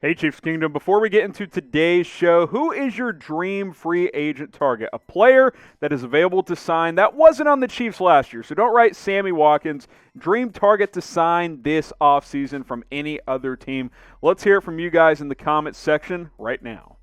Hey Chiefs Kingdom, before we get into today's show, who is your dream free agent target? A player that is available to sign that wasn't on the Chiefs last year. So don't write Sammy Watkins. Dream target to sign this offseason from any other team. Let's hear it from you guys in the comments section right now.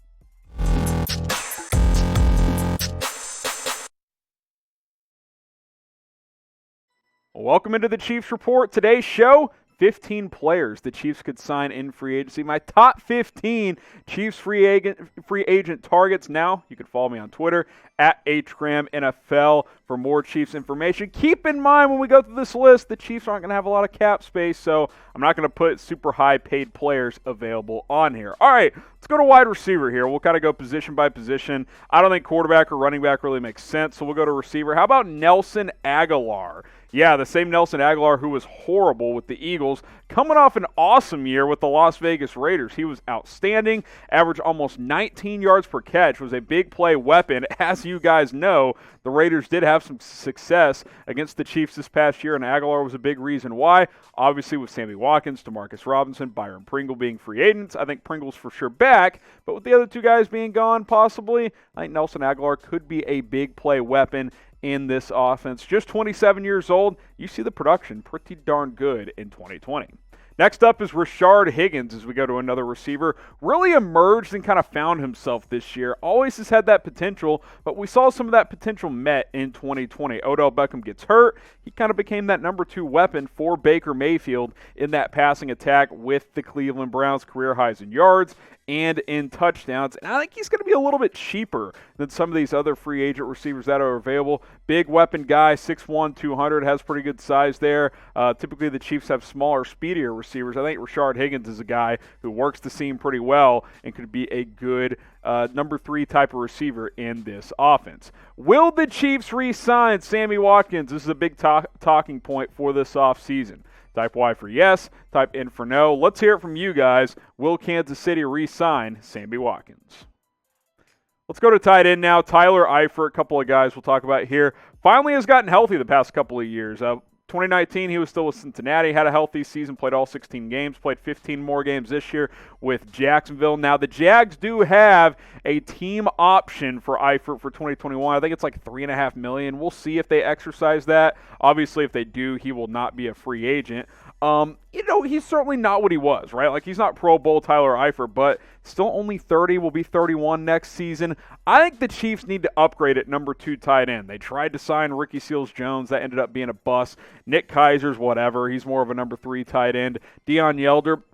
Welcome into the Chiefs Report. Today's show, 15 players the Chiefs could sign in free agency. My top 15 Chiefs free agent targets. Now, you can follow me on Twitter at HGramNFL for more Chiefs information. Keep in mind when we go through this list, the Chiefs aren't going to have a lot of cap space, so I'm not going to put super high paid players available on here. All right, let's go to wide receiver here. We'll kind of go position by position. I don't think quarterback or running back really makes sense, so we'll go to receiver. How about Nelson Agholor? Yeah, the same Nelson Agholor who was horrible with the Eagles, coming off an awesome year with the Las Vegas Raiders. He was outstanding, averaged almost 19 yards per catch, was a big play weapon. As you guys know, the Raiders did have some success against the Chiefs this past year, and Agholor was a big reason why. Obviously, with Sammy Watkins, Demarcus Robinson, Byron Pringle being free agents, I think Pringle's for sure back, but with the other two guys being gone, possibly, I think Nelson Agholor could be a big play weapon in this offense. Just 27 years old, you see the production pretty darn good in 2020. Next up is RASHARD Higgins as we go to another receiver. Really emerged and kind of found himself this year. Always has had that potential, but we saw some of that potential met in 2020. Odell Beckham gets hurt. He kind of became that number 2 weapon for Baker Mayfield in that passing attack with the Cleveland Browns, career highs in yards and in touchdowns. And I think he's going to be a little bit cheaper than some of these other free agent receivers that are available. Big weapon guy, 6'1", 200, has pretty good size there. Typically the Chiefs have smaller, speedier receivers. I think RASHARD Higgins is a guy who works the seam pretty well and could be a good number 3 type of receiver in this offense. Will the Chiefs re-sign Sammy Watkins? This is a big talking point for this offseason. Type Y for yes, type N for no. Let's hear it from you guys. Will Kansas City re-sign Sammy Watkins? Let's go to tight end now. Tyler Eifert, a couple of guys we'll talk about here. Finally has gotten healthy the past couple of years. 2019, he was still with Cincinnati, had a healthy season, played all 16 games, played 15 more games this year with Jacksonville. Now, the Jags do have a team option for Eifert for 2021. I think it's like $3.5 million. We'll see if they exercise that. Obviously, if they do, he will not be a free agent. He's certainly not what he was, right? Like, he's not Pro Bowl Tyler Eifert, but still only 30, will be 31 next season. I think the Chiefs need to upgrade at number 2 tight end. They tried to sign Ricky Seals-Jones. That ended up being a bust. Nick Keiser's whatever. He's more of a number 3 tight end. Deion Yelder,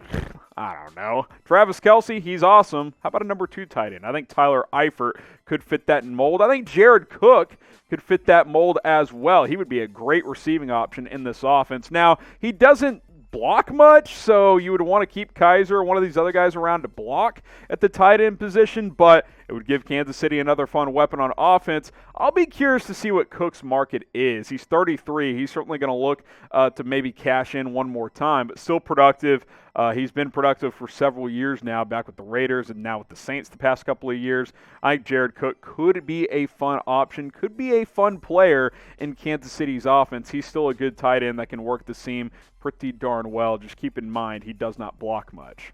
I don't know. Travis Kelce, he's awesome. How about a number 2 tight end? I think Tyler Eifert could fit that mold. I think Jared Cook could fit that mold as well. He would be a great receiving option in this offense. Now, he doesn't block much, so you would want to keep Keiser or one of these other guys around to block at the tight end position, but it would give Kansas City another fun weapon on offense. I'll be curious to see what Cook's market is. He's 33. He's certainly going to look to maybe cash in one more time, but still productive. He's been productive for several years now, back with the Raiders and now with the Saints the past couple of years. I think Jared Cook could be a fun option, could be a fun player in Kansas City's offense. He's still a good tight end that can work the seam pretty darn well. Just keep in mind he does not block much.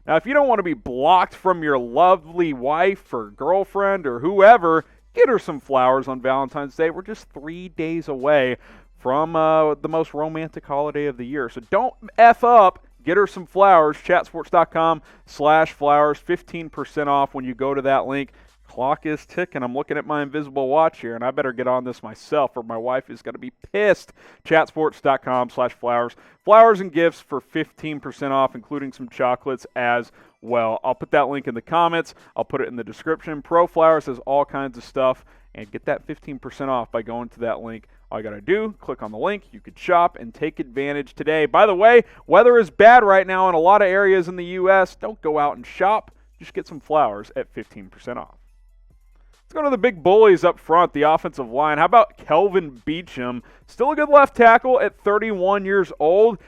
Now, if you don't want to be blocked from your lovely wife or girlfriend or whoever, get her some flowers on Valentine's Day. We're just 3 days away from the most romantic holiday of the year. So don't F up. Get her some flowers. Chatsports.com/flowers. 15% off when you go to that link. Clock is ticking. I'm looking at my invisible watch here, and I better get on this myself or my wife is going to be pissed. Chatsports.com/flowers. Flowers and gifts for 15% off, including some chocolates as well. I'll put that link in the comments. I'll put it in the description. Pro Flowers has all kinds of stuff, and get that 15% off by going to that link. All you got to do, click on the link. You could shop and take advantage today. By the way, weather is bad right now in a lot of areas in the U.S. Don't go out and shop. Just get some flowers at 15% off. Let's go to the big bullies up front, the offensive line. How about KELVIN BEACHUM? Still a good left tackle at 31 years old.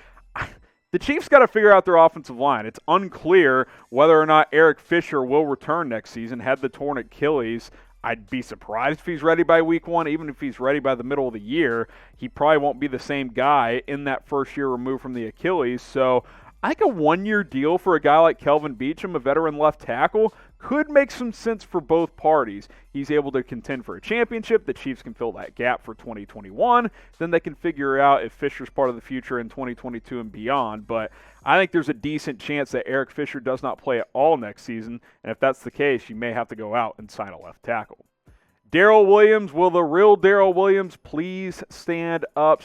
The Chiefs got to figure out their offensive line. It's unclear whether or not Eric Fisher will return next season, had the torn Achilles. I'd be surprised if he's ready by week 1. Even if he's ready by the middle of the year, he probably won't be the same guy in that first year removed from the Achilles. So I think a one-year deal for a guy like KELVIN BEACHUM, a veteran left tackle, could make some sense for both parties. He's able to contend for a championship. The Chiefs can fill that gap for 2021. Then they can figure out if Fisher's part of the future in 2022 and beyond. But I think there's a decent chance that Eric Fisher does not play at all next season. And if that's the case, you may have to go out and sign a left tackle. DARYL Williams, will the real DARYL Williams please stand up?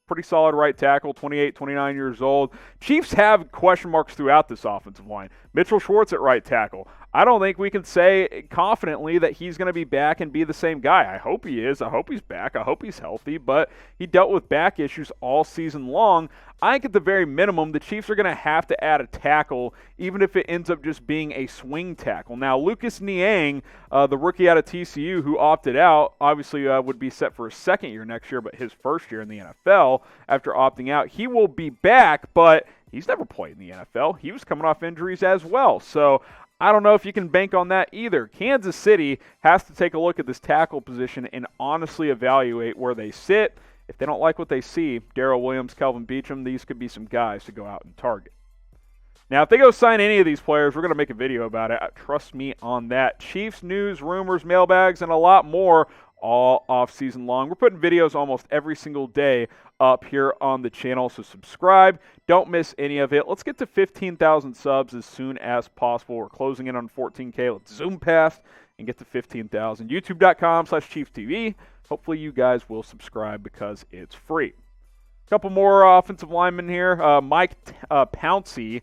Pretty solid right tackle, 28, 29 years old. Chiefs have question marks throughout this offensive line. Mitchell Schwartz at right tackle. I don't think we can say confidently that he's going to be back and be the same guy. I hope he is. I hope he's back. I hope he's healthy, but he dealt with back issues all season long. I think at the very minimum, the Chiefs are going to have to add a tackle, even if it ends up just being a swing tackle. Now, Lucas Niang, the rookie out of TCU who opted out, obviously would be set for his second year next year, but his first year in the NFL after opting out. He will be back, but he's never played in the NFL. He was coming off injuries as well. So I don't know if you can bank on that either. Kansas City has to take a look at this tackle position and honestly evaluate where they sit. If they don't like what they see, DARYL Williams, KELVIN BEACHUM, these could be some guys to go out and target. Now, if they go sign any of these players, we're going to make a video about it. Trust me on that. Chiefs news, rumors, mailbags, and a lot more all off-season long. We're putting videos almost every single day up here on the channel, so subscribe. Don't miss any of it. Let's get to 15,000 subs as soon as possible. We're closing in on 14K. Let's zoom past and get to 15,000. YouTube.com/ChiefsTV. Hopefully you guys will subscribe because it's free. A couple more offensive linemen here. Mike Pouncey,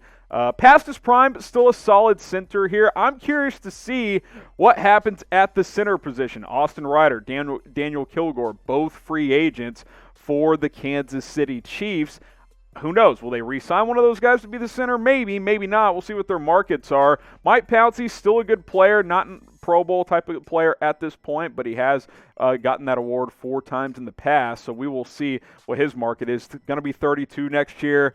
past his prime, but still a solid center here. I'm curious to see what happens at the center position. Austin Ryder, Daniel Kilgore, both free agents for the Kansas City Chiefs. Who knows? Will they re-sign one of those guys to be the center? Maybe, maybe not. We'll see what their markets are. Mike Pouncey, still a good player, not a Pro Bowl type of player at this point, but he has gotten that award 4 times in the past, so we will see what his market is. Going to be 32 next year.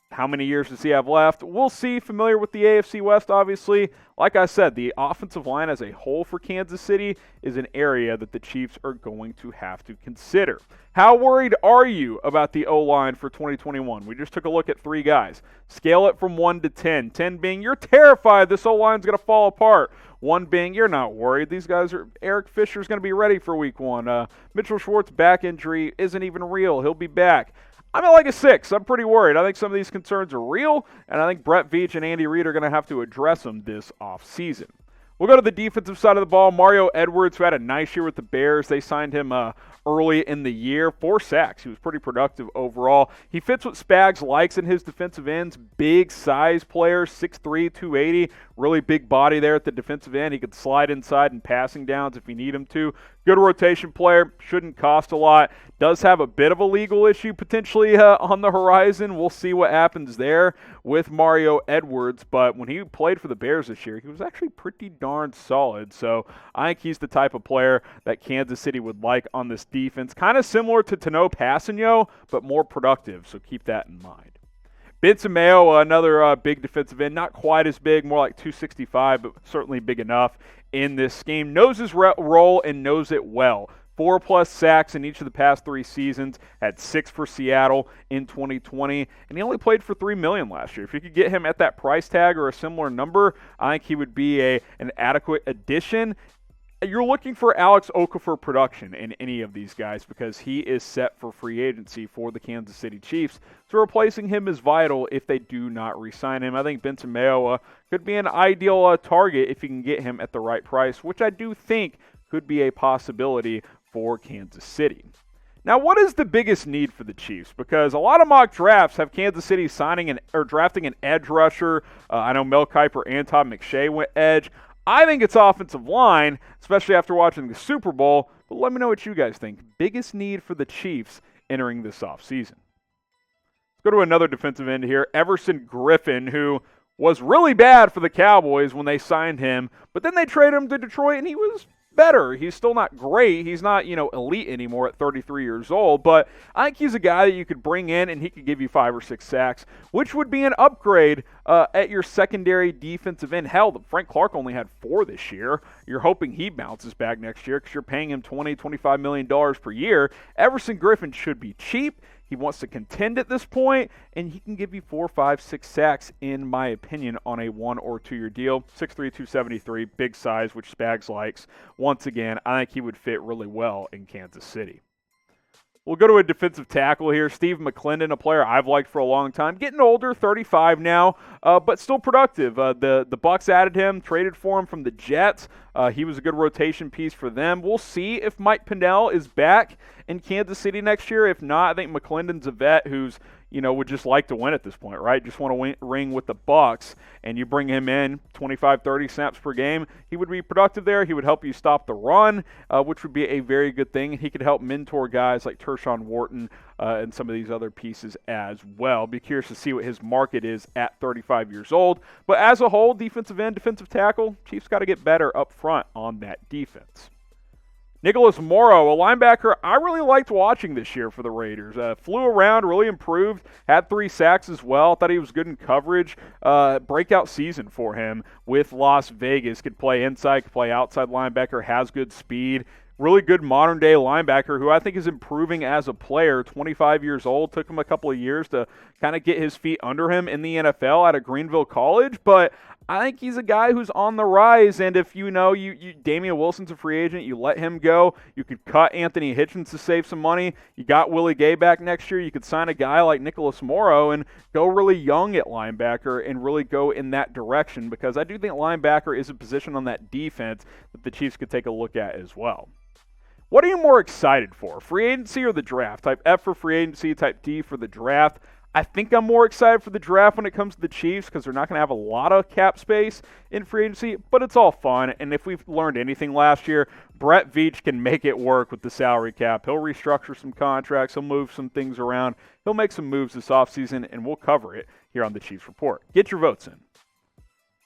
How many years does he have left? We'll see. Familiar with the AFC West, obviously. Like I said, the offensive line as a whole for Kansas City is an area that the Chiefs are going to have to consider. How worried are you about the O-line for 2021? We just took a look at 3 guys. Scale it from 1 to 10. 10 being you're terrified this O-line's going to fall apart. 1 being you're not worried. These guys are, Eric Fisher's going to be ready for week 1. Mitchell Schwartz back injury isn't even real. He'll be back. I'm at like a 6. I'm pretty worried. I think some of these concerns are real, and I think Veach and Andy Reid are going to have to address them this offseason. We'll go to the defensive side of the ball. Mario Edwards, who had a nice year with the Bears. They signed him early in the year. 4 sacks. He was pretty productive overall. He fits what Spags likes in his defensive ends. Big size player, 6'3", 280. Really big body there at the defensive end. He could slide inside and passing downs if you need him to. Good rotation player. Shouldn't cost a lot. Does have a bit of a legal issue potentially on the horizon. We'll see what happens there with Mario Edwards. But when he played for the Bears this year, he was actually pretty darn solid. So I think he's the type of player that Kansas City would like on this defense. Kind of similar to Tano Passanio, but more productive. So keep that in mind. BENSON MAYOWA, another big defensive end. Not quite as big, more like 265, but certainly big enough in this scheme. Knows his role and knows it well. 4+ sacks in each of the past 3 seasons. Had 6 for Seattle in 2020, and he only played for $3 million last year. If you could get him at that price tag or a similar number, I think he would be an adequate addition. You're looking for Alex Okafor production in any of these guys because he is set for free agency for the Kansas City Chiefs. So replacing him is vital if they do not re-sign him. I think BENSON MAYOWA could be an ideal target if you can get him at the right price, which I do think could be a possibility for Kansas City. Now, what is the biggest need for the Chiefs? Because a lot of mock drafts have Kansas City signing or drafting an edge rusher. I know Mel Kiper and Todd McShay went edge. I think it's offensive line, especially after watching the Super Bowl. But let me know what you guys think. Biggest need for the Chiefs entering this offseason. Let's go to another defensive end here. Everson Griffin, who was really bad for the Cowboys when they signed him. But then they traded him to Detroit, and he was better. He's still not great. He's not, elite anymore at 33 years old, but I think he's a guy that you could bring in and he could give you 5 or 6 sacks, which would be an upgrade at your secondary defensive end. Hell, Frank Clark only had 4 this year. You're hoping he bounces back next year because you're paying him $20, $25 million per year. Everson Griffin should be cheap. He wants to contend at this point, and he can give you 4, 5, 6 sacks, in my opinion, on a 1 or 2 year deal. 6'3", 273, big size, which Spags likes. Once again, I think he would fit really well in Kansas City. We'll go to a defensive tackle here. Steve McClendon, a player I've liked for a long time. Getting older, 35 now, but still productive. The Bucs added him, traded for him from the Jets. He was a good rotation piece for them. We'll see if Mike Pennell is back in Kansas City next year. If not, I think McClendon's a vet who's, would just like to win at this point, right? Just want to ring with the Bucs, and you bring him in 25, 30 snaps per game. He would be productive there. He would help you stop the run, which would be a very good thing. He could help mentor guys like Tershawn Wharton and some of these other pieces as well. Be curious to see what his market is at 35 years old. But as a whole, defensive end, defensive tackle, Chiefs got to get better up front on that defense. Nicholas Morrow, a linebacker I really liked watching this year for the Raiders. Flew around, really improved, had 3 sacks as well. Thought he was good in coverage. Breakout season for him with Las Vegas. Could play inside, could play outside linebacker, has good speed. Really good modern-day linebacker who I think is improving as a player. 25 years old. Took him a couple of years to kind of get his feet under him in the NFL out of Greenville College, but I think he's a guy who's on the rise, and if Damian Wilson's a free agent, you let him go. You could cut Anthony Hitchens to save some money. You got Willie Gay back next year. You could sign a guy like Nicholas Morrow and go really young at linebacker and really go in that direction, because I do think linebacker is a position on that defense that the Chiefs could take a look at as well. What are you more excited for, free agency or the draft? Type F for free agency, type D for the draft. I think I'm more excited for the draft when it comes to the Chiefs because they're not going to have a lot of cap space in free agency, but it's all fun. And if we've learned anything last year, Brett Veach can make it work with the salary cap. He'll restructure some contracts. He'll move some things around. He'll make some moves this offseason, and we'll cover it here on the Chiefs Report. Get your votes in.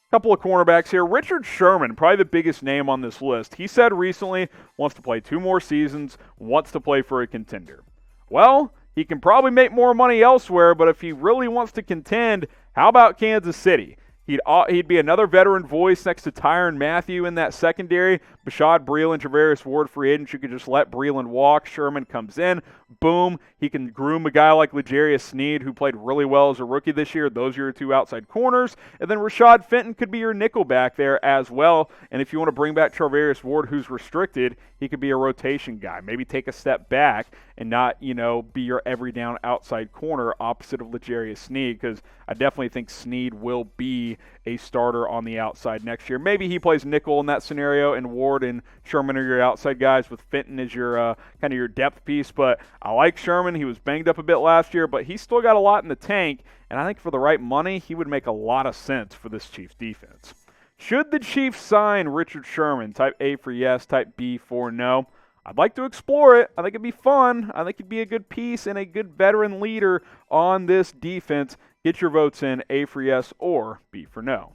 Couple of cornerbacks here. Richard Sherman, probably the biggest name on this list. He said recently wants to play 2 more seasons, wants to play for a contender. Well, he can probably make more money elsewhere, but if he really wants to contend, how about Kansas City? He'd be another veteran voice next to Tyrann Mathieu in that secondary. Bashaud Breeland, Travarius Ward, free agents. You could just let Breeland walk. Sherman comes in. Boom. He can groom a guy like L'Jarius Sneed, who played really well as a rookie this year. Those are your 2 outside corners. And then Rashad Fenton could be your nickel back there as well. And if you want to bring back Travarius Ward, who's restricted, he could be a rotation guy. Maybe take a step back and not, be your every down outside corner opposite of L'Jarius Sneed, because I definitely think Sneed will be a starter on the outside next year. Maybe he plays nickel in that scenario, and Ward and Sherman are your outside guys with Fenton as your kind of your depth piece. But I like Sherman. He was banged up a bit last year, but he's still got a lot in the tank, and I think for the right money, he would make a lot of sense for this Chiefs defense. Should the Chiefs sign Richard Sherman? Type A for yes, type B for no. I'd like to explore it. I think it'd be fun. I think it'd be a good piece and a good veteran leader on this defense. Get your votes in, A for yes or B for no.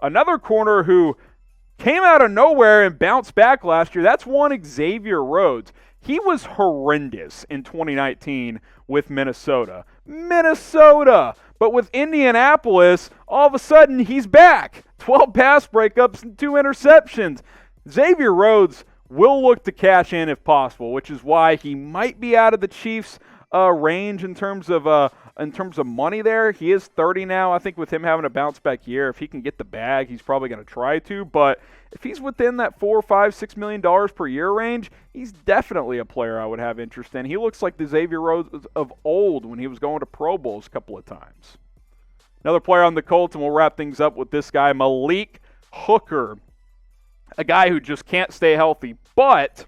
Another corner who came out of nowhere and bounced back last year, that's one XAVIER RHODES. He was horrendous in 2019 with Minnesota. But with Indianapolis, all of a sudden he's back. 12 pass breakups and 2 interceptions. XAVIER RHODES will look to cash in if possible, which is why he might be out of the Chiefs' range in terms of money there. He is 30 now. I think with him having a bounce back year, if he can get the bag, he's probably going to try to. But if he's within that $4, $5, $6 million per year range, he's definitely a player I would have interest in. He looks like the XAVIER RHODES of old when he was going to Pro Bowls a couple of times. Another player on the Colts, and we'll wrap things up with this guy, Malik Hooker. A guy who just can't stay healthy, but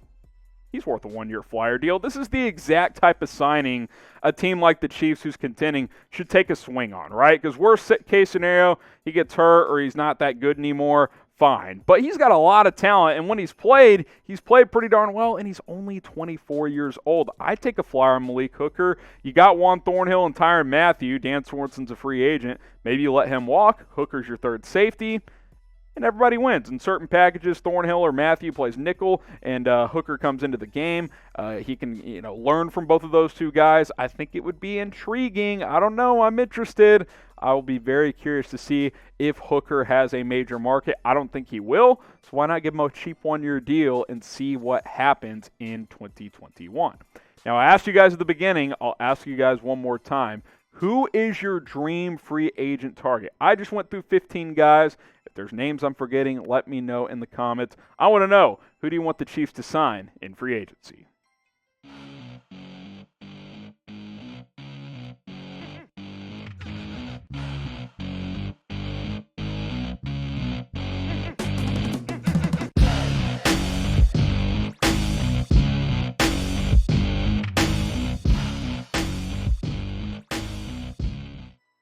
he's worth a 1-year flyer deal. This is the exact type of signing a team like the Chiefs who's contending should take a swing on, right? Because worst case scenario, he gets hurt or he's not that good anymore, fine. But he's got a lot of talent, and when he's played pretty darn well, and he's only 24 years old. I take a flyer on Malik Hooker. You got Juan Thornhill and Tyrann Mathieu. Dan Sorensen's a free agent. Maybe you let him walk. Hooker's your third safety. And everybody wins. In certain packages, Thornhill or Mathieu plays nickel, and Hooker comes into the game. He can, learn from both of those 2 guys. I think it would be intriguing. I don't know. I'm interested. I will be very curious to see if Hooker has a major market. I don't think he will, so why not give him a cheap 1-year deal and see what happens in 2021. Now, I asked you guys at the beginning. I'll ask you guys one more time. Who is your dream free agent target? I just went through 15 guys. If there's names I'm forgetting, let me know in the comments. I want to know, who do you want the Chiefs to sign in free agency?